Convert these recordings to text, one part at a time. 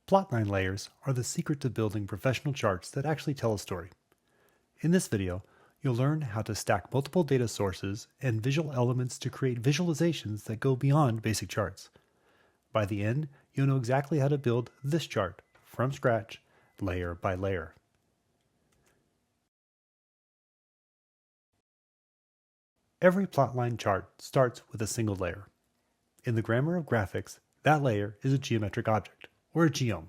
Plotnine layers are the secret to building professional charts that actually tell a story. In this video, you'll learn how to stack multiple data sources and visual elements to create visualizations that go beyond basic charts. By the end, you'll know exactly how to build this chart from scratch, layer by layer. Every plotline chart starts with a single layer. In the grammar of graphics, that layer is a geometric object, or a geom.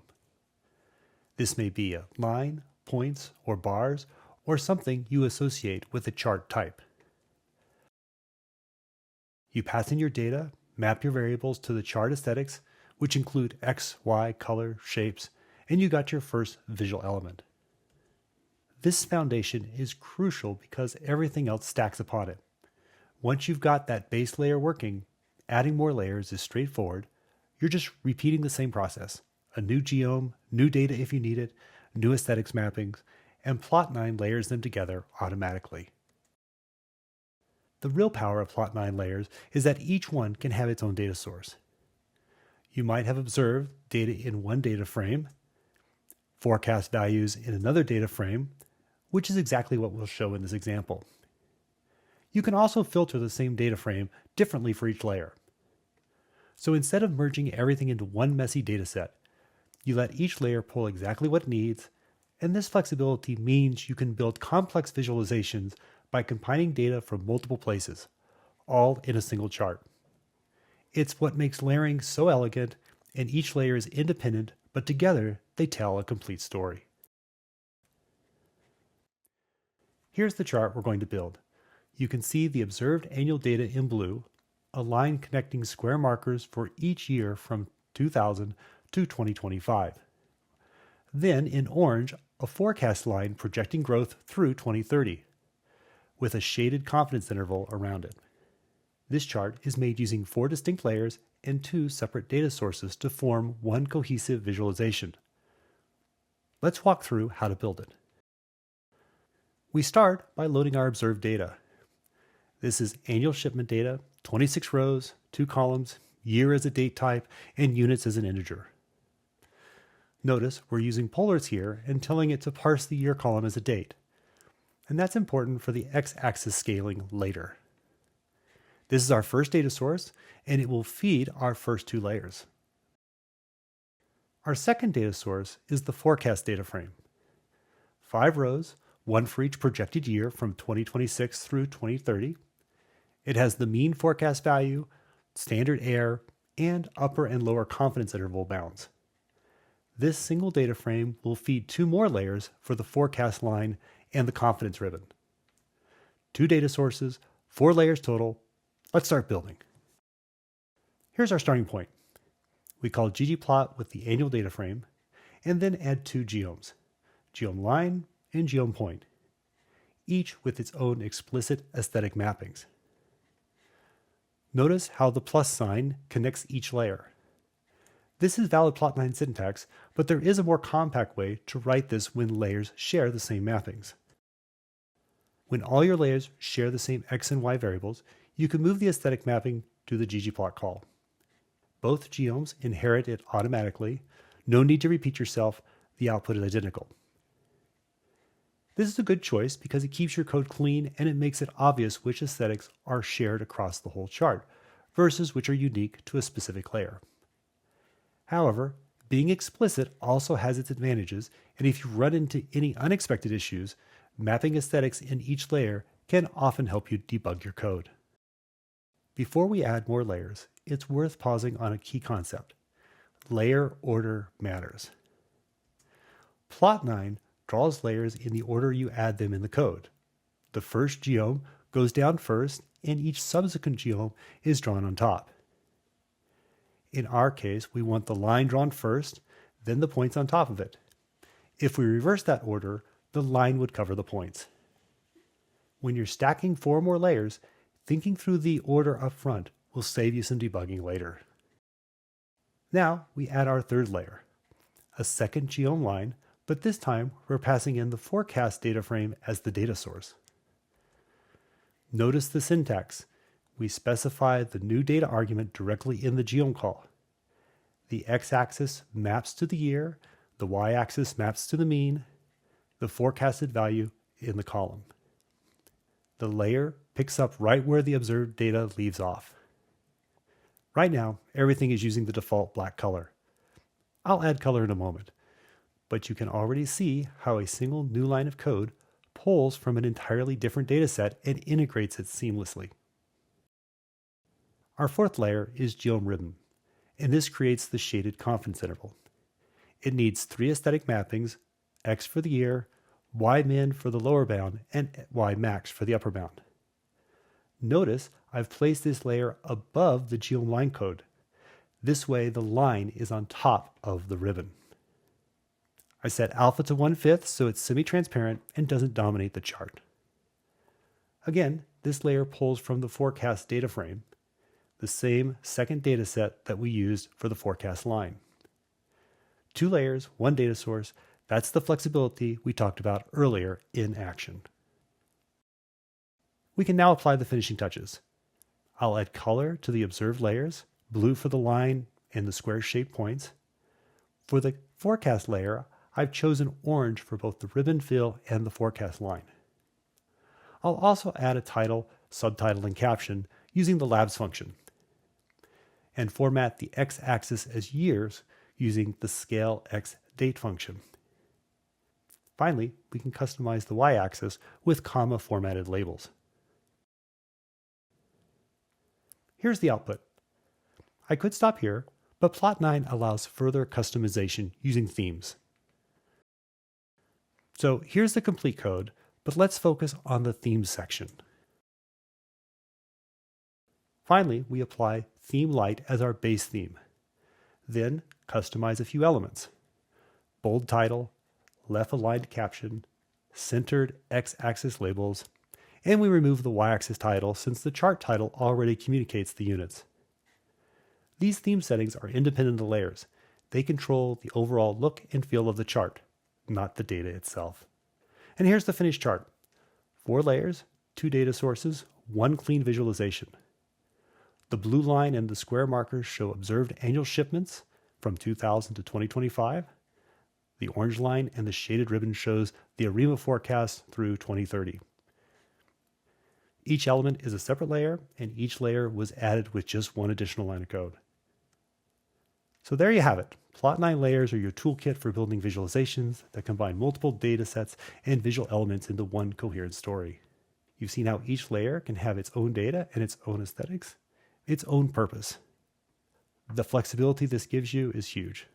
This may be a line, points, or bars, or something you associate with a chart type. You pass in your data, map your variables to the chart aesthetics, which include X, Y, color, shapes, and you got your first visual element. This foundation is crucial because everything else stacks upon it. Once you've got that base layer working, adding more layers is straightforward. You're just repeating the same process. A new geom, new data if you need it, new aesthetics mappings, and Plotnine layers them together automatically. The real power of Plotnine layers is that each one can have its own data source. You might have observed data in one data frame, forecast values in another data frame, which is exactly what we'll show in this example. You can also filter the same data frame differently for each layer. So instead of merging everything into one messy dataset, you let each layer pull exactly what it needs, and this flexibility means you can build complex visualizations by combining data from multiple places, all in a single chart. It's what makes layering so elegant, and each layer is independent, but together they tell a complete story. Here's the chart we're going to build. You can see the observed annual data in blue, a line connecting square markers for each year from 2000 to 2025. Then in orange, a forecast line projecting growth through 2030, with a shaded confidence interval around it. This chart is made using 4 distinct layers and 2 separate data sources to form one cohesive visualization. Let's walk through how to build it. We start by loading our observed data. This is annual shipment data, 26 rows, 2 columns, year as a date type, and units as an integer. Notice we're using polars here and telling it to parse the year column as a date. And that's important for the x-axis scaling later. This is our first data source, and it will feed our first 2 layers. Our second data source is the forecast data frame. 5 rows, 1 for each projected year from 2026 through 2030. It has the mean forecast value, standard error, and upper and lower confidence interval bounds. This single data frame will feed 2 more layers for the forecast line and the confidence ribbon. 2 data sources, 4 layers total. Let's start building. Here's our starting point. We call ggplot with the annual data frame, and then add 2 geoms, geom line and geom point, each with its own explicit aesthetic mappings. Notice how the plus sign connects each layer. This is valid Plotnine syntax, but there is a more compact way to write this when layers share the same mappings. When all your layers share the same x and y variables, you can move the aesthetic mapping to the ggplot call. Both geoms inherit it automatically. No need to repeat yourself. The output is identical. This is a good choice because it keeps your code clean and it makes it obvious which aesthetics are shared across the whole chart versus which are unique to a specific layer. However, being explicit also has its advantages, and if you run into any unexpected issues, mapping aesthetics in each layer can often help you debug your code. Before we add more layers, it's worth pausing on a key concept. Layer order matters. Plotnine draws layers in the order you add them in the code. The first geom goes down first, and each subsequent geom is drawn on top. In our case, we want the line drawn first, then the points on top of it. If we reverse that order, the line would cover the points. When you're stacking 4 more layers, thinking through the order up front will save you some debugging later. Now we add our third layer, a second geom line, but this time we're passing in the forecast data frame as the data source. Notice the syntax. We specify the new data argument directly in the geom call. The x-axis maps to the year, the y-axis maps to the mean, the forecasted value in the column. The layer picks up right where the observed data leaves off. Right now, everything is using the default black color. I'll add color in a moment, but you can already see how a single new line of code pulls from an entirely different data set and integrates it seamlessly. Our fourth layer is geom ribbon, and this creates the shaded confidence interval. It needs 3 aesthetic mappings, x for the year, y min for the lower bound, and y max for the upper bound. Notice I've placed this layer above the geom line code. This way the line is on top of the ribbon. I set alpha to 1/5 so it's semi-transparent and doesn't dominate the chart. Again, this layer pulls from the forecast data frame, the same second data set that we used for the forecast line. 2 layers, 1 data source, that's the flexibility we talked about earlier in action. We can now apply the finishing touches. I'll add color to the observed layers, blue for the line and the square-shaped points. For the forecast layer, I've chosen orange for both the ribbon fill and the forecast line. I'll also add a title, subtitle, and caption using the labs function, and format the x-axis as years using the scale x date function. Finally, we can customize the y-axis with comma formatted labels. Here's the output. I could stop here, but Plotnine allows further customization using themes. So here's the complete code, but let's focus on the themes section. Finally, we apply theme light as our base theme. Then customize a few elements: bold title, left aligned caption, centered x-axis labels, and we remove the y-axis title since the chart title already communicates the units. These theme settings are independent of the layers. They control the overall look and feel of the chart, not the data itself. And here's the finished chart. 4 layers, 2 data sources, 1 clean visualization. The blue line and the square markers show observed annual shipments from 2000 to 2025. The orange line and the shaded ribbon shows the ARIMA forecast through 2030. Each element is a separate layer, and each layer was added with just 1 additional line of code. So there you have it. Plotnine layers are your toolkit for building visualizations that combine multiple data sets and visual elements into one coherent story. You've seen how each layer can have its own data and its own aesthetics, its own purpose. The flexibility this gives you is huge.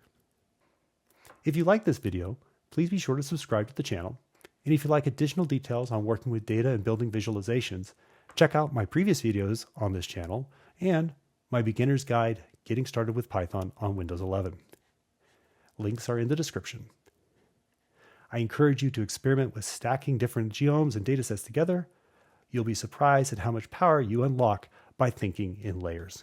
If you like this video, please be sure to subscribe to the channel. And if you like additional details on working with data and building visualizations, check out my previous videos on this channel and my beginner's guide, Getting Started with Python on Windows 11. Links are in the description. I encourage you to experiment with stacking different geoms and datasets together. You'll be surprised at how much power you unlock by thinking in layers.